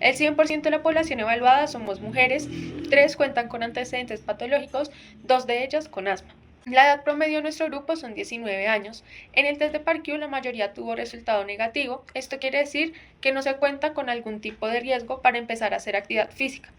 El 100% de la población evaluada somos mujeres, 3 cuentan con antecedentes patológicos, 2 de ellas con asma. La edad promedio de nuestro grupo son 19 años. En el test de PARQ la mayoría tuvo resultado negativo. Esto quiere decir que no se cuenta con algún tipo de riesgo para empezar a hacer actividad física.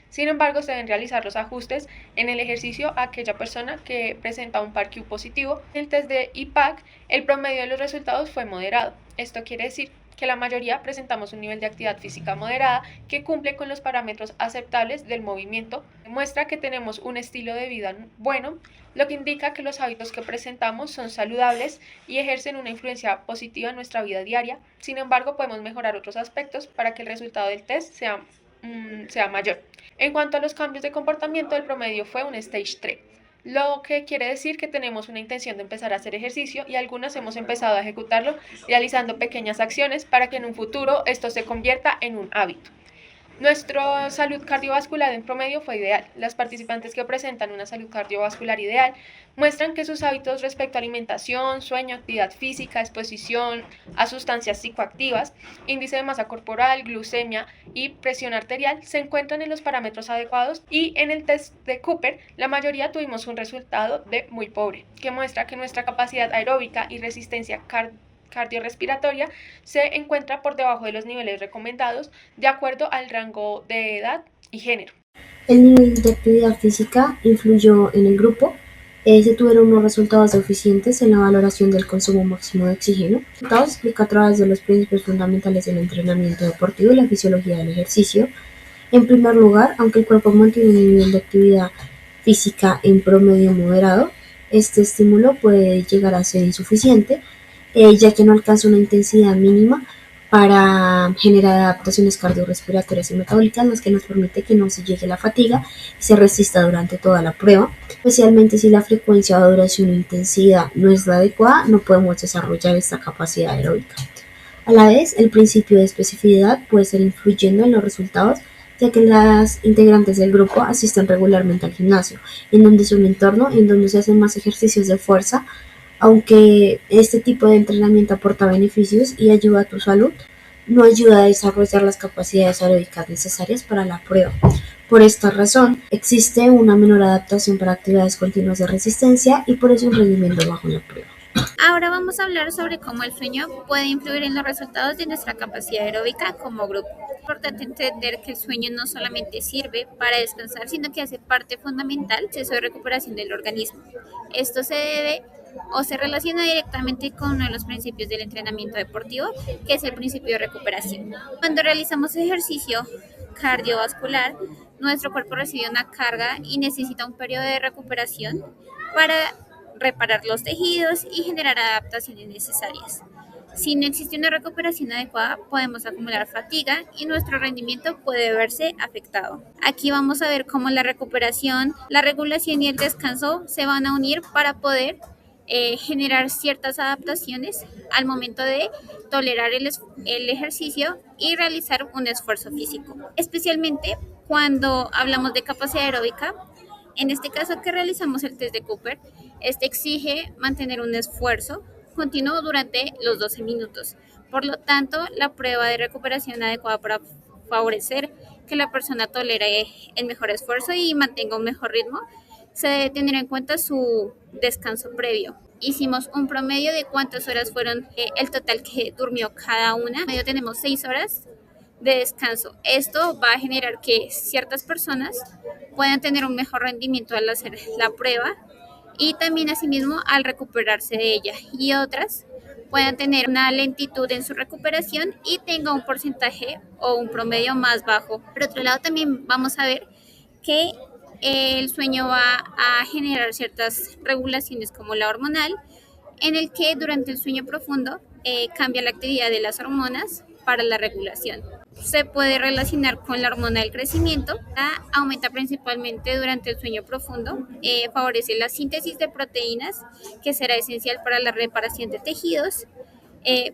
Sin embargo, se deben realizar los ajustes en el ejercicio a aquella persona que presenta un PARQ positivo. En el test de IPAC, el promedio de los resultados fue moderado. Esto quiere decir que la mayoría presentamos un nivel de actividad física moderada que cumple con los parámetros aceptables del movimiento, demuestra que tenemos un estilo de vida bueno, lo que indica que los hábitos que presentamos son saludables y ejercen una influencia positiva en nuestra vida diaria. Sin embargo, podemos mejorar otros aspectos para que el resultado del test sea mayor. En cuanto a los cambios de comportamiento, el promedio fue un Stage 3, lo que quiere decir que tenemos una intención de empezar a hacer ejercicio y algunas hemos empezado a ejecutarlo realizando pequeñas acciones para que en un futuro esto se convierta en un hábito. Nuestra salud cardiovascular en promedio fue ideal. Las participantes que presentan una salud cardiovascular ideal muestran que sus hábitos respecto a alimentación, sueño, actividad física, exposición a sustancias psicoactivas, índice de masa corporal, glucemia y presión arterial se encuentran en los parámetros adecuados, y en el test de Cooper la mayoría tuvimos un resultado de muy pobre, que muestra que nuestra capacidad aeróbica y resistencia cardiorrespiratoria se encuentra por debajo de los niveles recomendados de acuerdo al rango de edad y género. El nivel de actividad física influyó en el grupo. Se tuvieron unos resultados deficientes en la valoración del consumo máximo de oxígeno. El resultado se explica a través de los principios fundamentales del entrenamiento deportivo y la fisiología del ejercicio. En primer lugar, aunque el cuerpo mantiene un nivel de actividad física en promedio moderado, este estímulo puede llegar a ser insuficiente, ya que no alcanza una intensidad mínima para generar adaptaciones cardiorrespiratorias y metabólicas, las que nos permite que no se llegue la fatiga y se resista durante toda la prueba. Especialmente si la frecuencia, duración o intensidad no es la adecuada, no podemos desarrollar esta capacidad aeróbica. A la vez, el principio de especificidad puede ser influyendo en los resultados, ya que las integrantes del grupo asisten regularmente al gimnasio, en donde es un entorno en donde se hacen más ejercicios de fuerza. Aunque este tipo de entrenamiento aporta beneficios y ayuda a tu salud, no ayuda a desarrollar las capacidades aeróbicas necesarias para la prueba. Por esta razón, existe una menor adaptación para actividades continuas de resistencia y por eso un rendimiento bajo en la prueba. Ahora vamos a hablar sobre cómo el sueño puede influir en los resultados de nuestra capacidad aeróbica como grupo. Es importante entender que el sueño no solamente sirve para descansar, sino que hace parte fundamental del proceso de recuperación del organismo. Esto se debe o se relaciona directamente con uno de los principios del entrenamiento deportivo, que es el principio de recuperación. Cuando realizamos ejercicio cardiovascular, nuestro cuerpo recibe una carga y necesita un periodo de recuperación para reparar los tejidos y generar adaptaciones necesarias. Si no existe una recuperación adecuada, podemos acumular fatiga y nuestro rendimiento puede verse afectado. Aquí vamos a ver cómo la recuperación, la regulación y el descanso se van a unir para poder generar ciertas adaptaciones al momento de tolerar el ejercicio y realizar un esfuerzo físico. Especialmente cuando hablamos de capacidad aeróbica, en este caso que realizamos el test de Cooper, este exige mantener un esfuerzo continuo durante los 12 minutos. Por lo tanto, la prueba de recuperación adecuada para favorecer que la persona tolere el mejor esfuerzo y mantenga un mejor ritmo, se debe tener en cuenta su descanso previo. Hicimos un promedio de cuántas horas fueron el total que durmió cada una. En medio tenemos 6 horas de descanso. Esto va a generar que ciertas personas puedan tener un mejor rendimiento al hacer la prueba y también asimismo al recuperarse de ella, y otras puedan tener una lentitud en su recuperación y tenga un porcentaje o un promedio más bajo. Por otro lado, también vamos a ver que el sueño va a generar ciertas regulaciones como la hormonal, en el que durante el sueño profundo cambia la actividad de las hormonas para la regulación. Se puede relacionar con la hormona del crecimiento, aumenta principalmente durante el sueño profundo, favorece la síntesis de proteínas, que será esencial para la reparación de tejidos.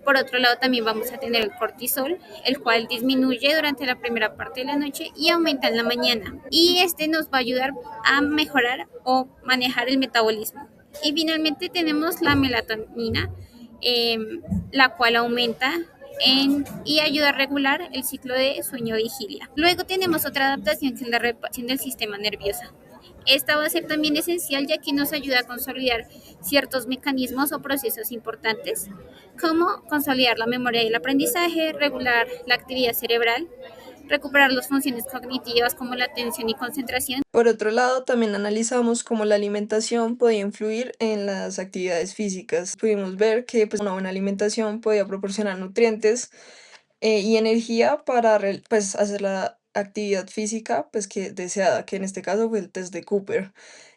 Por otro lado, también vamos a tener el cortisol, el cual disminuye durante la primera parte de la noche y aumenta en la mañana. Y este nos va a ayudar a mejorar o manejar el metabolismo. Y finalmente tenemos la melatonina, la cual aumenta y ayuda a regular el ciclo de sueño-vigilia. Luego tenemos otra adaptación que es la reparación del sistema nervioso. Esta va a ser también esencial ya que nos ayuda a consolidar ciertos mecanismos o procesos importantes, como consolidar la memoria y el aprendizaje, regular la actividad cerebral, recuperar las funciones cognitivas como la atención y concentración. Por otro lado, también analizamos cómo la alimentación podía influir en las actividades físicas. Pudimos ver que una buena alimentación podía proporcionar nutrientes y energía para pues, hacer la actividad física pues, que deseada, que en este caso fue el test de Cooper.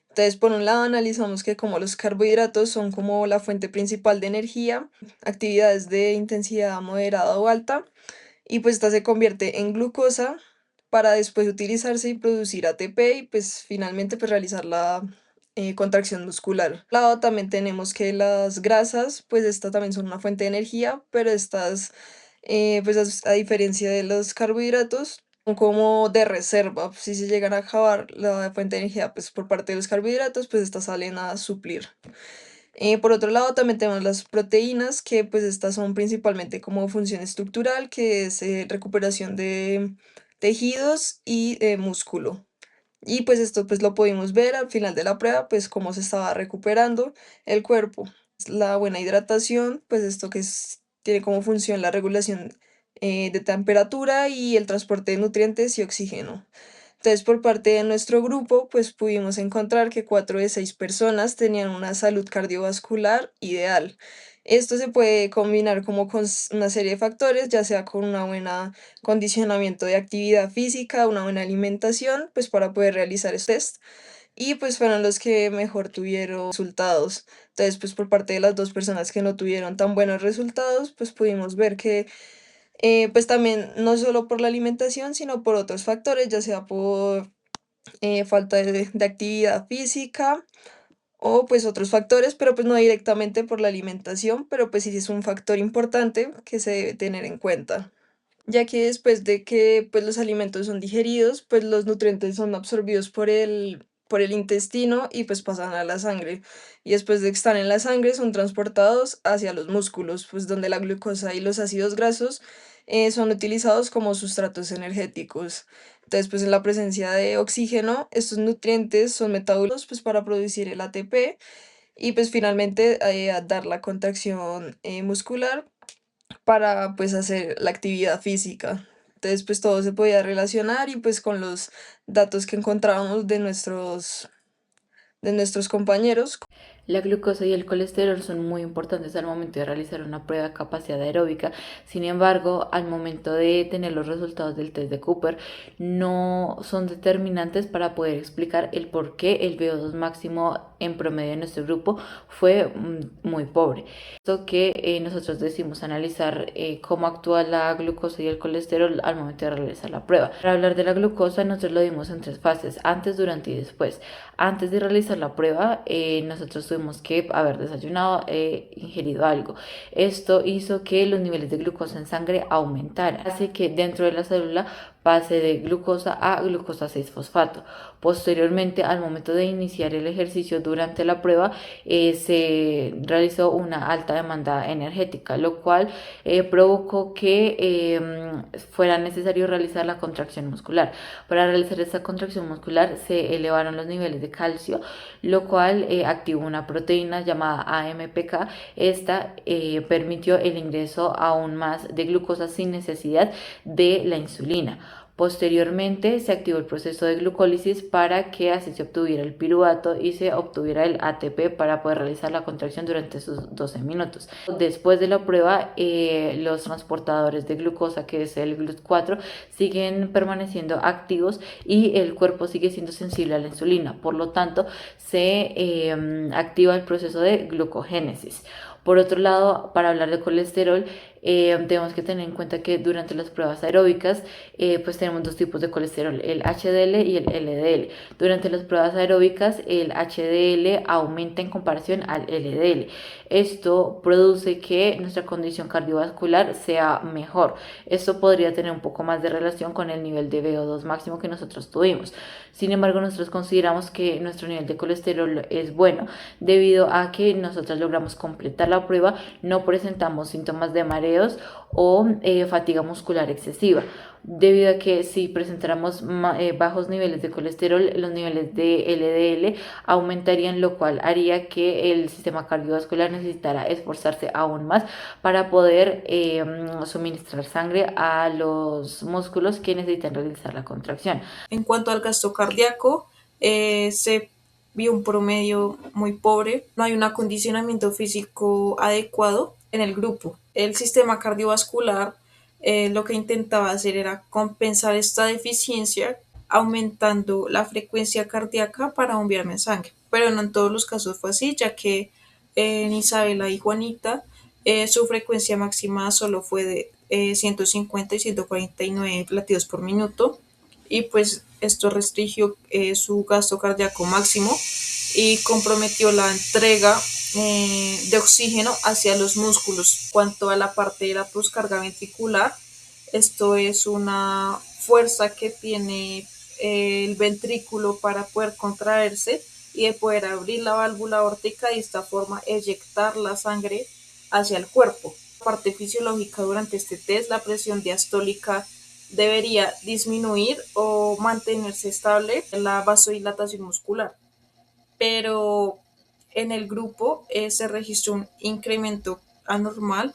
Entonces, por un lado, analizamos que como los carbohidratos son como la fuente principal de energía, actividades de intensidad moderada o alta, y pues esta se convierte en glucosa para después utilizarse y producir ATP y pues finalmente pues realizar la contracción muscular. Por otro lado, también tenemos que las grasas, pues estas también son una fuente de energía, pero estas, pues a diferencia de los carbohidratos, son como de reserva. Si se llegan a acabar la fuente de energía pues por parte de los carbohidratos, pues estas salen a suplir. Por otro lado, también tenemos las proteínas, que pues estas son principalmente como función estructural, que es recuperación de tejidos y músculo. Y pues esto pues lo pudimos ver al final de la prueba, pues cómo se estaba recuperando el cuerpo. La buena hidratación, pues esto tiene como función la regulación de temperatura y el transporte de nutrientes y oxígeno. Entonces, por parte de nuestro grupo, pues pudimos encontrar que 4 de 6 personas tenían una salud cardiovascular ideal. Esto se puede combinar como con una serie de factores, ya sea con una buena condicionamiento de actividad física, una buena alimentación, pues para poder realizar este test. Y pues fueron los que mejor tuvieron resultados. Entonces, pues por parte de las 2 personas que no tuvieron tan buenos resultados, pues pudimos ver que pues también no solo por la alimentación, sino por otros factores, ya sea por falta de actividad física o pues otros factores, pero pues no directamente por la alimentación, pero pues sí es un factor importante que se debe tener en cuenta, ya que después de que pues los alimentos son digeridos, pues los nutrientes son absorbidos por el intestino y pues pasan a la sangre. Y después de que están en la sangre son transportados hacia los músculos, pues donde la glucosa y los ácidos grasos son utilizados como sustratos energéticos. Entonces, pues en la presencia de oxígeno, estos nutrientes son metabolizados pues para producir el ATP y pues finalmente a dar la contracción muscular para pues hacer la actividad física. Entonces pues todo se podía relacionar y pues con los datos que encontrábamos de nuestros compañeros. La glucosa y el colesterol son muy importantes al momento de realizar una prueba de capacidad aeróbica. Sin embargo, al momento de tener los resultados del test de Cooper, no son determinantes para poder explicar el por qué el VO2 máximo en promedio de nuestro grupo fue muy pobre. Esto que nosotros decimos analizar cómo actúa la glucosa y el colesterol al momento de realizar la prueba. Para hablar de la glucosa, nosotros lo dimos en 3 fases: antes, durante y después. Antes de realizar la prueba, nosotros tuvimos que haber desayunado, ingerido algo. Esto hizo que los niveles de glucosa en sangre aumentaran, hace que dentro de la célula pase de glucosa a glucosa 6-fosfato. Posteriormente, al momento de iniciar el ejercicio durante la prueba, se realizó una alta demanda energética, lo cual provocó que fuera necesario realizar la contracción muscular. Para realizar esta contracción muscular se elevaron los niveles de calcio, lo cual activó una proteína llamada AMPK. Esta permitió el ingreso aún más de glucosa sin necesidad de la insulina. Posteriormente se activó el proceso de glucólisis para que así se obtuviera el piruvato y se obtuviera el ATP para poder realizar la contracción durante esos 12 minutos. Después de la prueba, los transportadores de glucosa, que es el GLUT4, siguen permaneciendo activos y el cuerpo sigue siendo sensible a la insulina. Por lo tanto, se activa el proceso de glucogénesis. Por otro lado, para hablar de colesterol, tenemos que tener en cuenta que durante las pruebas aeróbicas pues tenemos 2 tipos de colesterol, el HDL y el LDL. Durante las pruebas aeróbicas el HDL aumenta en comparación al LDL. Esto produce que nuestra condición cardiovascular sea mejor. Esto podría tener un poco más de relación con el nivel de VO2 máximo que nosotros tuvimos. Sin embargo, nosotros consideramos que nuestro nivel de colesterol es bueno debido a que nosotros logramos completar la prueba, no presentamos síntomas de mareo mareos o fatiga muscular excesiva, debido a que si presentáramos bajos niveles de colesterol, los niveles de LDL aumentarían, lo cual haría que el sistema cardiovascular necesitara esforzarse aún más para poder suministrar sangre a los músculos que necesitan realizar la contracción. En cuanto al gasto cardíaco, se vio un promedio muy pobre, no hay un acondicionamiento físico adecuado en el grupo. El sistema cardiovascular lo que intentaba hacer era compensar esta deficiencia aumentando la frecuencia cardíaca para bombearme sangre, pero no en todos los casos fue así, ya que en Isabela y Juanita su frecuencia máxima solo fue de 150 y 149 latidos por minuto, y pues esto restringió su gasto cardíaco máximo y comprometió la entrega de oxígeno hacia los músculos. Cuanto a la parte de la pluscarga ventricular, esto es una fuerza que tiene el ventrículo para poder contraerse y de poder abrir la válvula aórtica y de esta forma eyectar la sangre hacia el cuerpo. La parte fisiológica durante este test, la presión diastólica debería disminuir o mantenerse estable en la vasodilatación muscular, pero en el grupo se registró un incremento anormal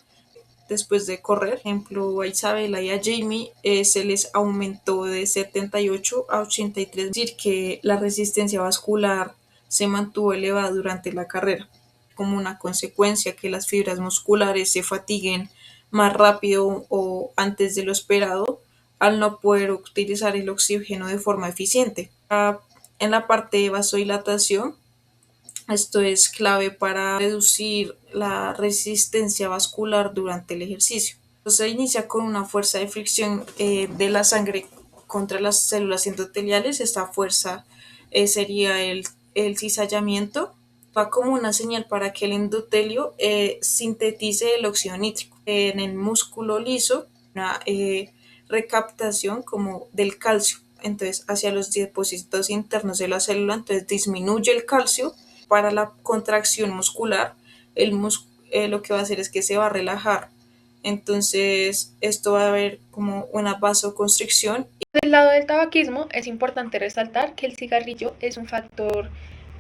después de correr. Por ejemplo, a Isabela y a Jamie se les aumentó de 78 a 83, es decir, que la resistencia vascular se mantuvo elevada durante la carrera, como una consecuencia que las fibras musculares se fatiguen más rápido o antes de lo esperado al no poder utilizar el oxígeno de forma eficiente. En la parte de vasodilatación, esto es clave para reducir la resistencia vascular durante el ejercicio. Se inicia con una fuerza de fricción de la sangre contra las células endoteliales. Esta fuerza sería el cizallamiento. Va como una señal para que el endotelio sintetice el óxido nítrico. En el músculo liso, una recaptación como del calcio, entonces hacia los depósitos internos de la célula, entonces disminuye el calcio. Para la contracción muscular, lo que va a hacer es que se va a relajar, entonces esto va a haber como una vasoconstricción. Del lado del tabaquismo, es importante resaltar que el cigarrillo es un factor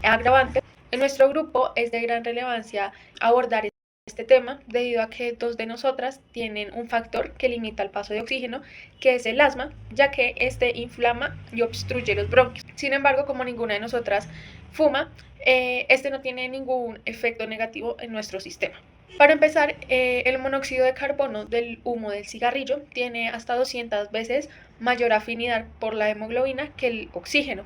agravante. En nuestro grupo es de gran relevancia abordar este tema debido a que dos de nosotras tienen un factor que limita el paso de oxígeno, que es el asma, ya que este inflama y obstruye los bronquios. Sin embargo, como ninguna de nosotras fuma, este no tiene ningún efecto negativo en nuestro sistema. Para empezar, el monóxido de carbono del humo del cigarrillo tiene hasta 200 veces mayor afinidad por la hemoglobina que el oxígeno,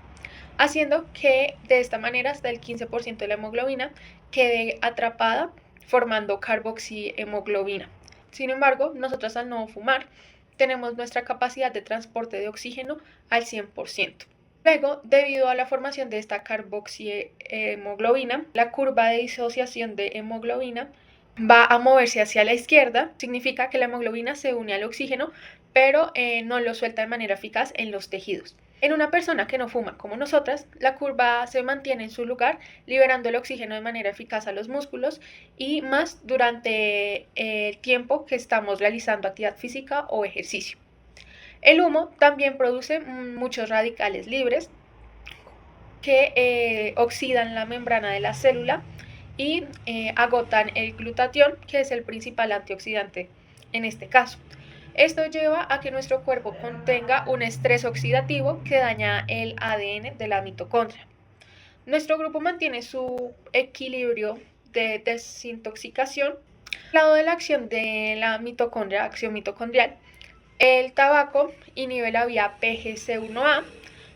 haciendo que de esta manera hasta el 15% de la hemoglobina quede atrapada formando carboxihemoglobina. Sin embargo, nosotros al no fumar tenemos nuestra capacidad de transporte de oxígeno al 100%. Luego, debido a la formación de esta carboxihemoglobina, la curva de disociación de hemoglobina va a moverse hacia la izquierda. Significa que la hemoglobina se une al oxígeno, pero no lo suelta de manera eficaz en los tejidos. En una persona que no fuma como nosotras, la curva se mantiene en su lugar, liberando el oxígeno de manera eficaz a los músculos y más durante el tiempo que estamos realizando actividad física o ejercicio. El humo también produce muchos radicales libres que oxidan la membrana de la célula y agotan el glutatión, que es el principal antioxidante en este caso. Esto lleva a que nuestro cuerpo contenga un estrés oxidativo que daña el ADN de la mitocondria. Nuestro grupo mantiene su equilibrio de desintoxicación. Al lado de la acción de la mitocondria, acción mitocondrial, el tabaco inhibe la vía PGC1A,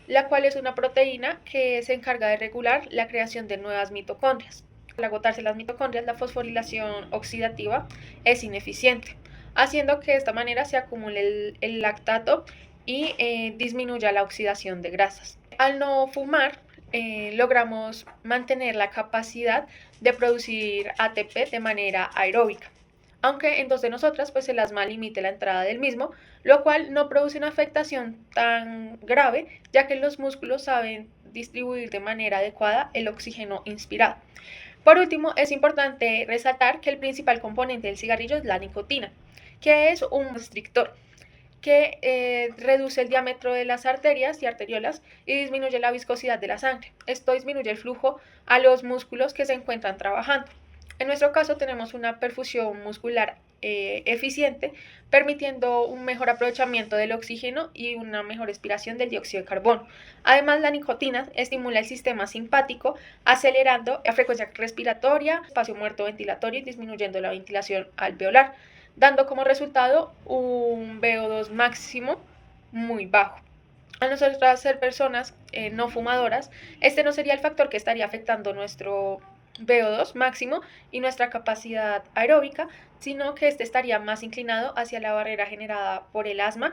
la cual es una proteína que se encarga de regular la creación de nuevas mitocondrias. Al agotarse las mitocondrias, la fosforilación oxidativa es ineficiente, haciendo que de esta manera se acumule el lactato y disminuya la oxidación de grasas. Al no fumar, logramos mantener la capacidad de producir ATP de manera aeróbica, aunque en dos de nosotras pues el asma limite la entrada del mismo, lo cual no produce una afectación tan grave, ya que los músculos saben distribuir de manera adecuada el oxígeno inspirado. Por último, es importante resaltar que el principal componente del cigarrillo es la nicotina, que es un restrictor que reduce el diámetro de las arterias y arteriolas y disminuye la viscosidad de la sangre. Esto disminuye el flujo a los músculos que se encuentran trabajando. En nuestro caso tenemos una perfusión muscular eficiente, permitiendo un mejor aprovechamiento del oxígeno y una mejor expiración del dióxido de carbono. Además, la nicotina estimula el sistema simpático, acelerando la frecuencia respiratoria, espacio muerto ventilatorio y disminuyendo la ventilación alveolar, dando como resultado un VO2 máximo muy bajo. A nosotras ser personas no fumadoras, este no sería el factor que estaría afectando nuestro VO2 máximo y nuestra capacidad aeróbica, sino que este estaría más inclinado hacia la barrera generada por el asma